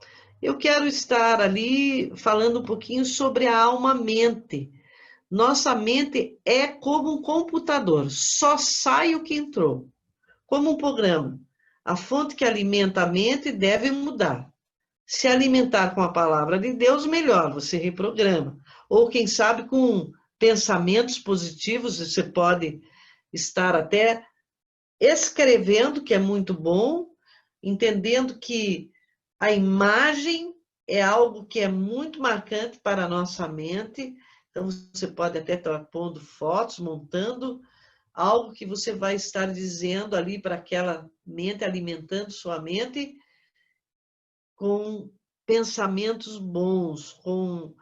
eu quero estar ali falando um pouquinho sobre a alma-mente. Nossa mente é como um computador, só sai o que entrou. Como um programa. A fonte que alimenta a mente deve mudar. Se alimentar com a palavra de Deus, melhor, você reprograma. Ou, quem sabe, com pensamentos positivos, você pode estar até escrevendo, que é muito bom, entendendo que a imagem é algo que é muito marcante para a nossa mente. Então, você pode até estar pondo fotos, montando algo que você vai estar dizendo ali para aquela mente, alimentando sua mente com pensamentos bons, com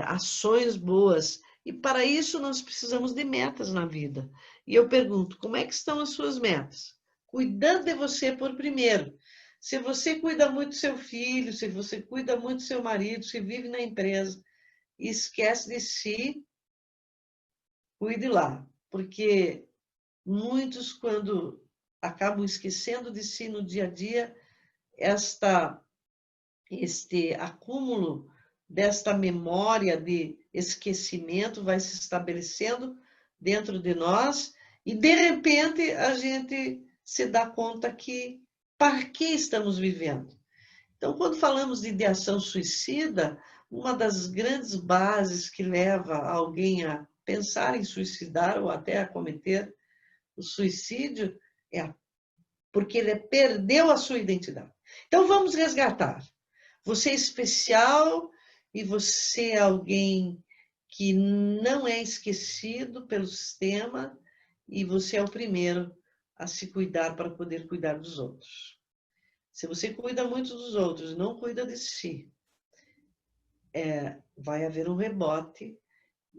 ações boas. E para isso nós precisamos de metas na vida. E eu pergunto, como é que estão as suas metas? Cuidando de você por primeiro. Se você cuida muito do seu filho, se você cuida muito do seu marido, se vive na empresa, esquece de si, cuide lá. Porque muitos, quando acabam esquecendo de si no dia a dia, este acúmulo desta memória de esquecimento vai se estabelecendo dentro de nós e, de repente, a gente se dá conta que para que estamos vivendo? Então, quando falamos de ideação suicida, uma das grandes bases que leva alguém a pensar em suicidar ou até a cometer o suicídio é porque ele perdeu a sua identidade. Então, vamos resgatar. Você é especial e você é alguém que não é esquecido pelo sistema e você é o primeiro a se cuidar para poder cuidar dos outros. Se você cuida muito dos outros e não cuida de si, vai haver um rebote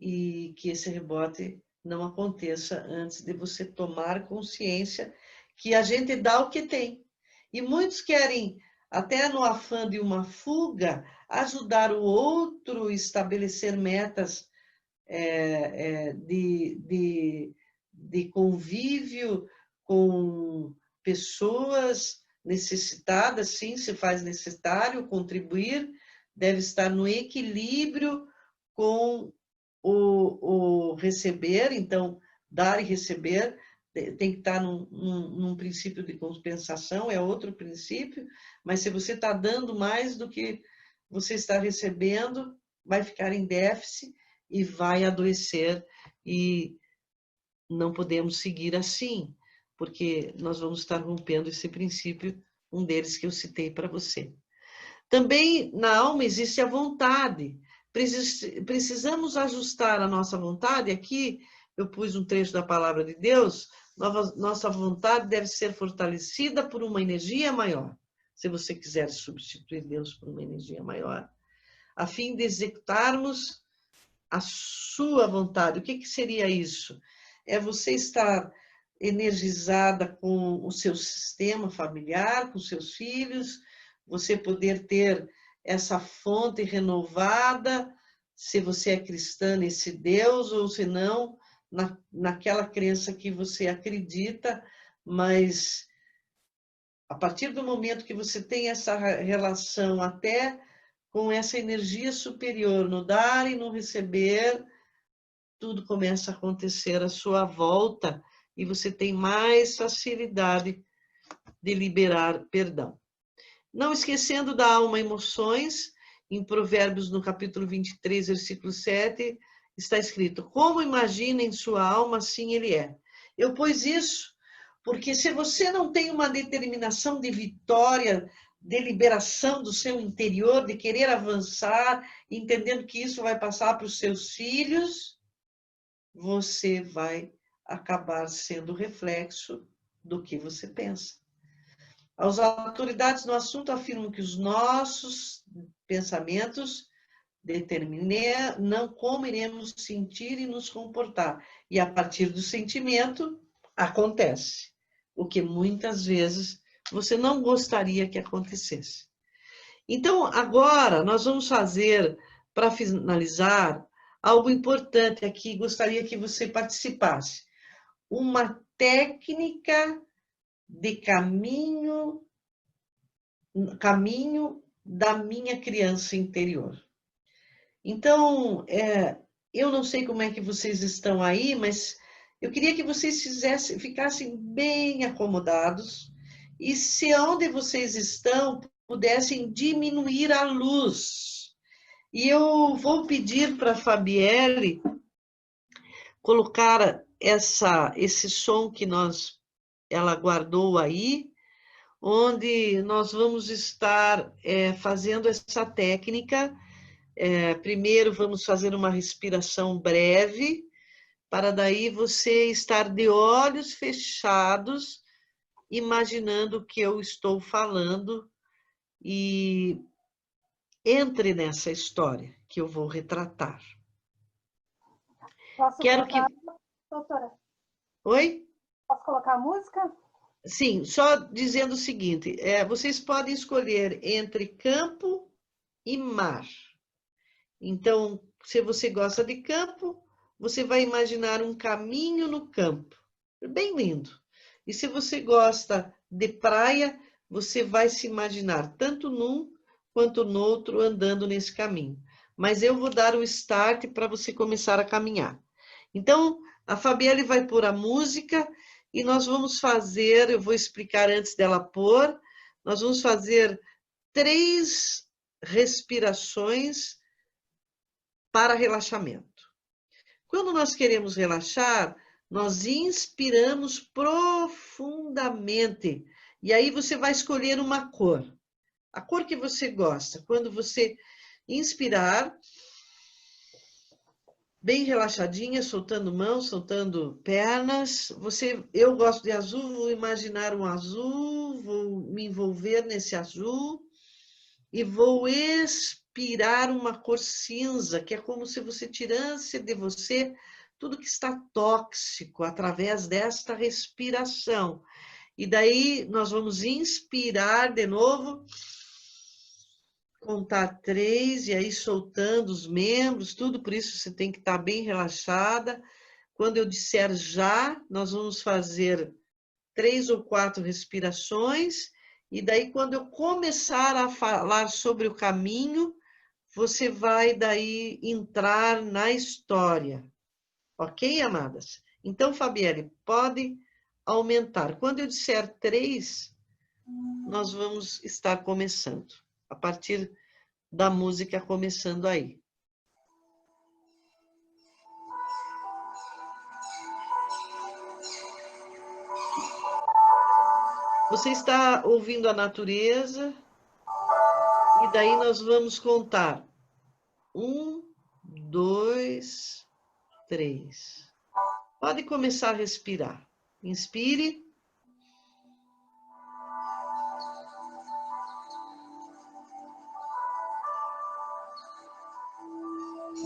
e que esse rebote não aconteça antes de você tomar consciência que a gente dá o que tem. E muitos querem, até no afã de uma fuga, ajudar o outro a estabelecer metas de convívio com pessoas necessitadas, sim, se faz necessário contribuir, deve estar no equilíbrio com o receber, então, dar e receber tem que estar num princípio de compensação, é outro princípio, mas se você está dando mais do que você está recebendo, vai ficar em déficit e vai adoecer e não podemos seguir assim, porque nós vamos estar rompendo esse princípio, um deles que eu citei para você. Também na alma existe a vontade. Precisamos ajustar a nossa vontade. Aqui eu pus um trecho da palavra de Deus. Nossa vontade deve ser fortalecida por uma energia maior. Se você quiser substituir Deus por uma energia maior, a fim de executarmos a sua vontade. O que seria isso? É você estar energizada com o seu sistema familiar, com seus filhos, você poder ter essa fonte renovada, se você é cristã nesse Deus, ou se não, naquela crença que você acredita, mas a partir do momento que você tem essa relação até com essa energia superior, no dar e no receber, tudo começa a acontecer à sua volta e você tem mais facilidade de liberar perdão. Não esquecendo da alma emoções, em Provérbios, no capítulo 23, versículo 7, está escrito: como imagina em sua alma, assim ele é. Eu pus isso porque se você não tem uma determinação de vitória, de liberação do seu interior, de querer avançar, entendendo que isso vai passar para os seus filhos, você vai acabar sendo reflexo do que você pensa. As autoridades no assunto afirmam que os nossos pensamentos determinam como iremos sentir e nos comportar. E a partir do sentimento, acontece. O que muitas vezes você não gostaria que acontecesse. Então, agora, nós vamos fazer, para finalizar, algo importante aqui, gostaria que você participasse. Uma técnica de caminho da minha criança interior. Então, eu não sei como é que vocês estão aí, mas eu queria que vocês ficassem bem acomodados e se onde vocês estão pudessem diminuir a luz. E eu vou pedir para a Fabielle colocar esse som que ela guardou aí, onde nós vamos estar fazendo essa técnica. Primeiro vamos fazer uma respiração breve, para daí você estar de olhos fechados, imaginando o que eu estou falando e entre nessa história que eu vou retratar. Posso colocar, doutora? Oi? Posso colocar a música? Sim, só dizendo o seguinte, vocês podem escolher entre campo e mar. Então, se você gosta de campo, você vai imaginar um caminho no campo. Bem lindo. E se você gosta de praia, você vai se imaginar tanto num quanto no outro andando nesse caminho. Mas eu vou dar o start para você começar a caminhar. Então, a Fabielle vai pôr a música e nós vamos fazer, eu vou explicar antes dela pôr, nós vamos fazer 3 respirações para relaxamento. Quando nós queremos relaxar, nós inspiramos profundamente. E aí você vai escolher uma cor. A cor que você gosta. Quando você inspirar, bem relaxadinha, soltando mãos, soltando pernas. Eu gosto de azul, vou imaginar um azul, vou me envolver nesse azul e vou expirar uma cor cinza, que é como se você tirasse de você tudo que está tóxico através desta respiração. E daí nós vamos inspirar de novo, contar 3 e aí soltando os membros, tudo, por isso você tem que estar bem relaxada. Quando eu disser já, nós vamos fazer 3 ou 4 respirações, e daí quando eu começar a falar sobre o caminho, você vai daí entrar na história. Ok, amadas? Então, Fabielle, pode aumentar. Quando eu disser 3, nós vamos estar começando, a partir da música começando aí. Você está ouvindo a natureza e daí nós vamos contar. 1, 2, 3. Pode começar a respirar. Inspire.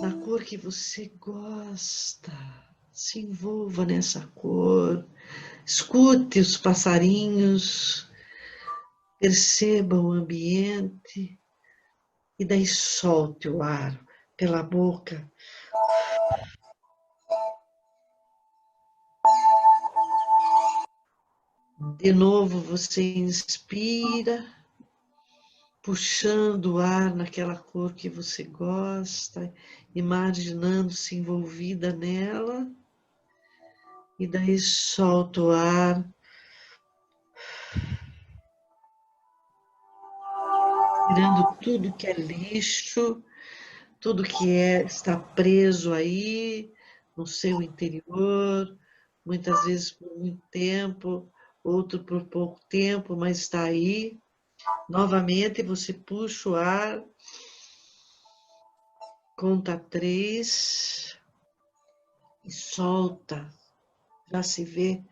Na cor que você gosta. Se envolva nessa cor. Escute os passarinhos. Perceba o ambiente. E daí solte o ar pela boca. De novo você inspira, puxando o ar naquela cor que você gosta, imaginando-se envolvida nela. E daí solta o ar, tirando tudo que é lixo, tudo que está preso aí no seu interior, muitas vezes por muito tempo, outro por pouco tempo, mas está aí. Novamente você puxa o ar, conta 3 e solta. Já se vê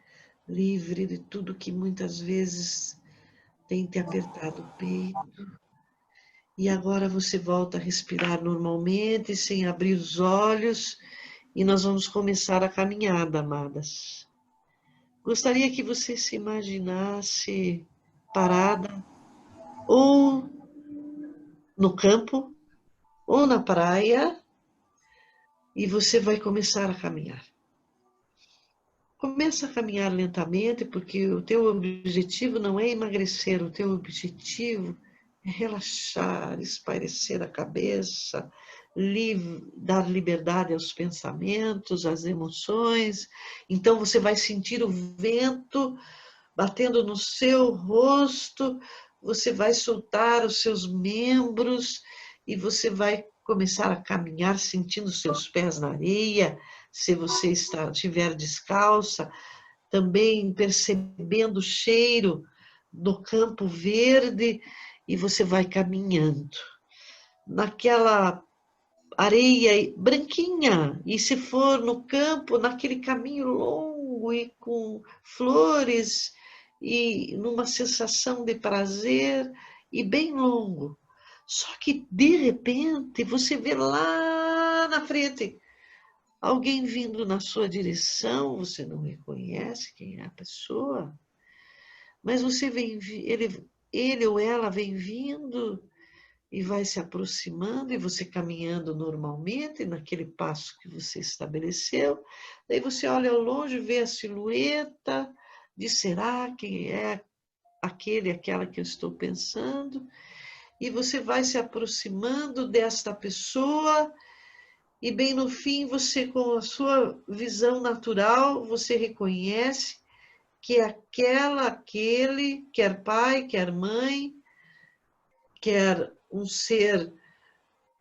livre de tudo que muitas vezes tem te apertado o peito. E agora você volta a respirar normalmente, sem abrir os olhos, e nós vamos começar a caminhada, amadas. Gostaria que você se imaginasse parada, ou no campo, ou na praia, e você vai começar a caminhar. Começa a caminhar lentamente, porque o teu objetivo não é emagrecer, o teu objetivo é relaxar, espairecer a cabeça, dar liberdade aos pensamentos, às emoções. Então você vai sentir o vento batendo no seu rosto, você vai soltar os seus membros e você vai começar a caminhar sentindo seus pés na areia, se você estiver descalça, também percebendo o cheiro do campo verde e você vai caminhando naquela areia branquinha, e se for no campo, naquele caminho longo e com flores e numa sensação de prazer e bem longo. Só que de repente você vê lá na frente alguém vindo na sua direção, você não reconhece quem é a pessoa, mas você vem, ele ou ela vem vindo e vai se aproximando e você caminhando normalmente naquele passo que você estabeleceu. Daí você olha ao longe, vê a silhueta, diz, será quem é aquele, aquela que eu estou pensando? E você vai se aproximando desta pessoa e bem no fim você, com a sua visão natural, você reconhece que é aquele, quer pai, quer mãe, quer um ser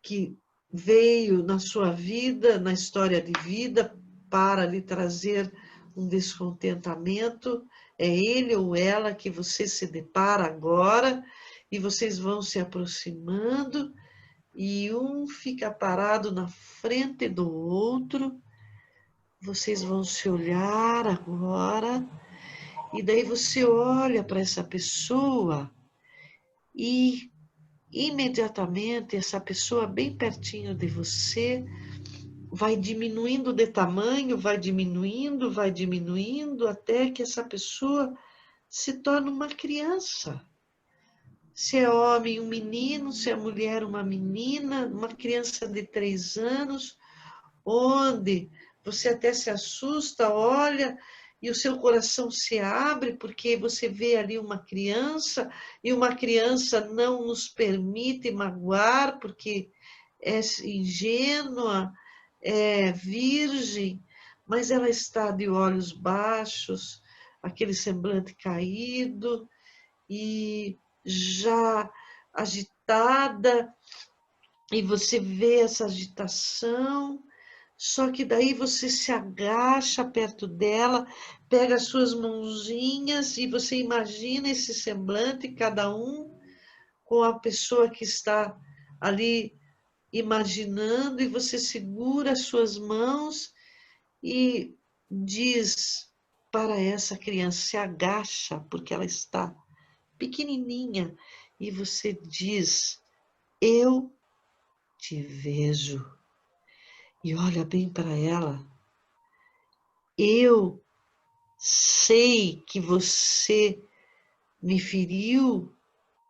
que veio na sua vida, na história de vida, para lhe trazer um descontentamento. É ele ou ela que você se depara agora, e vocês vão se aproximando, e um fica parado na frente do outro. Vocês vão se olhar agora, e daí você olha para essa pessoa e imediatamente essa pessoa bem pertinho de você vai diminuindo de tamanho, vai diminuindo, até que essa pessoa se torna uma criança. Se é homem, um menino, se é mulher, uma menina, uma criança de 3 anos, onde você até se assusta, olha, e o seu coração se abre, porque você vê ali uma criança, e uma criança não nos permite magoar, porque é ingênua, é virgem, mas ela está de olhos baixos, aquele semblante caído e já agitada, e você vê essa agitação, Só que daí você se agacha perto dela, pega as suas mãozinhas e você imagina esse semblante, cada um com a pessoa que está ali imaginando, e você segura as suas mãos e diz para essa criança, se agacha, porque ela está pequenininha, e você diz, eu te vejo. E olha bem para ela, eu sei que você me feriu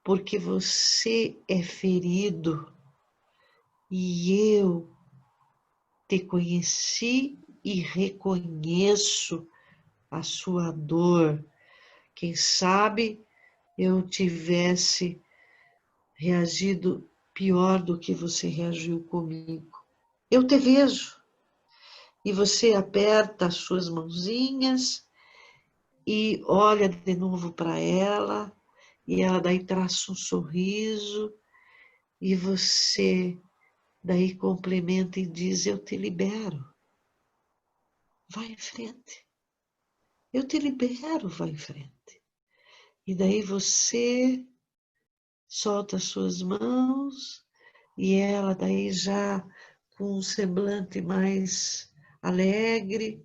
porque você é ferido e eu te conheci e reconheço a sua dor. Quem sabe eu tivesse reagido pior do que você reagiu comigo. Eu te vejo. E você aperta as suas mãozinhas e olha de novo para ela, e ela daí traça um sorriso, e você daí complementa e diz, eu te libero. Vai em frente. Eu te libero, vai em frente. E daí você solta as suas mãos e ela daí já com um semblante mais alegre,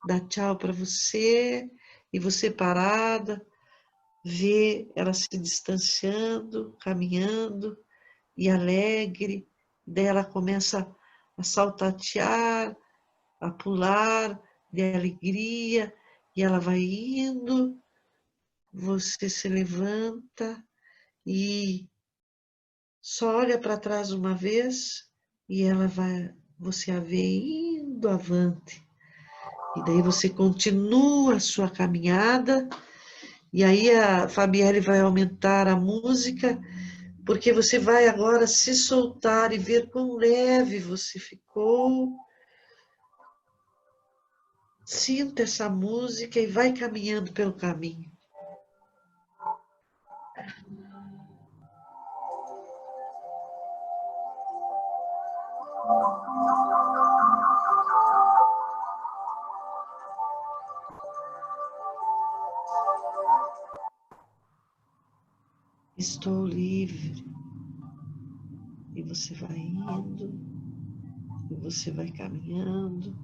dá tchau para você e você parada, vê ela se distanciando, caminhando e alegre. Daí ela começa a saltatear, a pular de alegria e ela vai indo, você se levanta e só olha para trás uma vez e ela vai, você a vê indo avante. E daí você continua a sua caminhada e aí a Fabielle vai aumentar a música, porque você vai agora se soltar e ver quão leve você ficou. Sinta essa música e vai caminhando pelo caminho. Estou livre. E você vai indo, e você vai caminhando,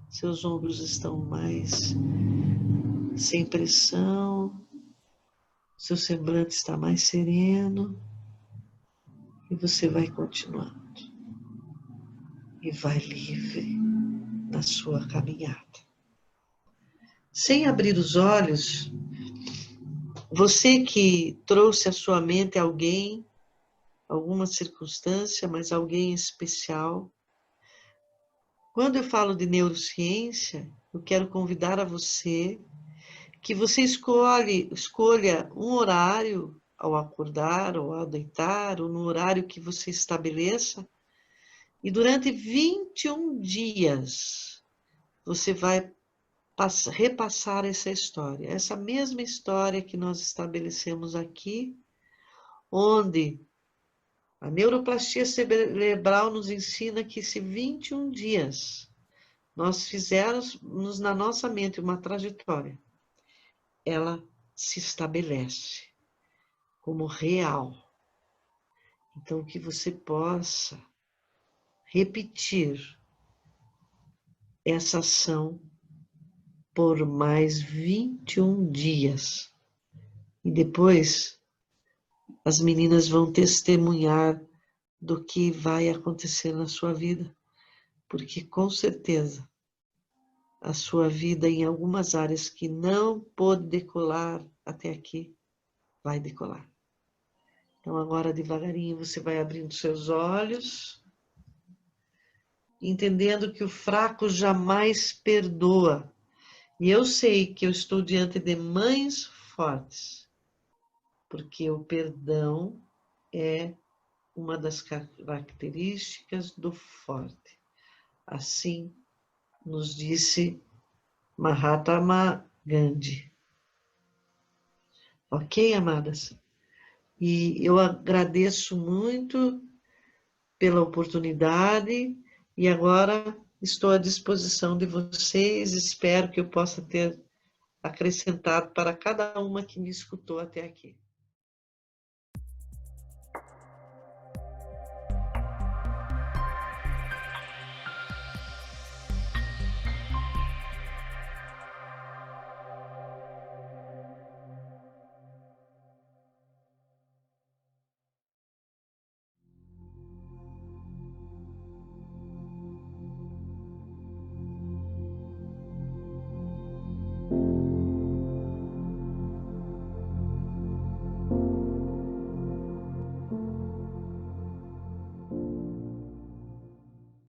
seus ombros estão mais sem pressão, seu semblante está mais sereno, e você vai continuando. E vai livre na sua caminhada. Sem abrir os olhos, você que trouxe à sua mente alguém, alguma circunstância, mas alguém especial. Quando eu falo de neurociência, eu quero convidar a você que você escolha um horário ao acordar ou ao deitar, ou no horário que você estabeleça, e durante 21 dias você vai repassar essa história, essa mesma história que nós estabelecemos aqui, onde a neuroplastia cerebral nos ensina que se 21 dias nós fizermos na nossa mente uma trajetória, ela se estabelece como real. Então, que você possa repetir essa ação por mais 21 dias. E depois, as meninas vão testemunhar do que vai acontecer na sua vida, porque com certeza a sua vida em algumas áreas que não pôde decolar até aqui, vai decolar. Então agora devagarinho você vai abrindo seus olhos, entendendo que o fraco jamais perdoa. E eu sei que eu estou diante de mães fortes, porque o perdão é uma das características do forte. Assim nos disse Mahatma Gandhi. Ok, amadas? E eu agradeço muito pela oportunidade e agora estou à disposição de vocês, espero que eu possa ter acrescentado para cada uma que me escutou até aqui.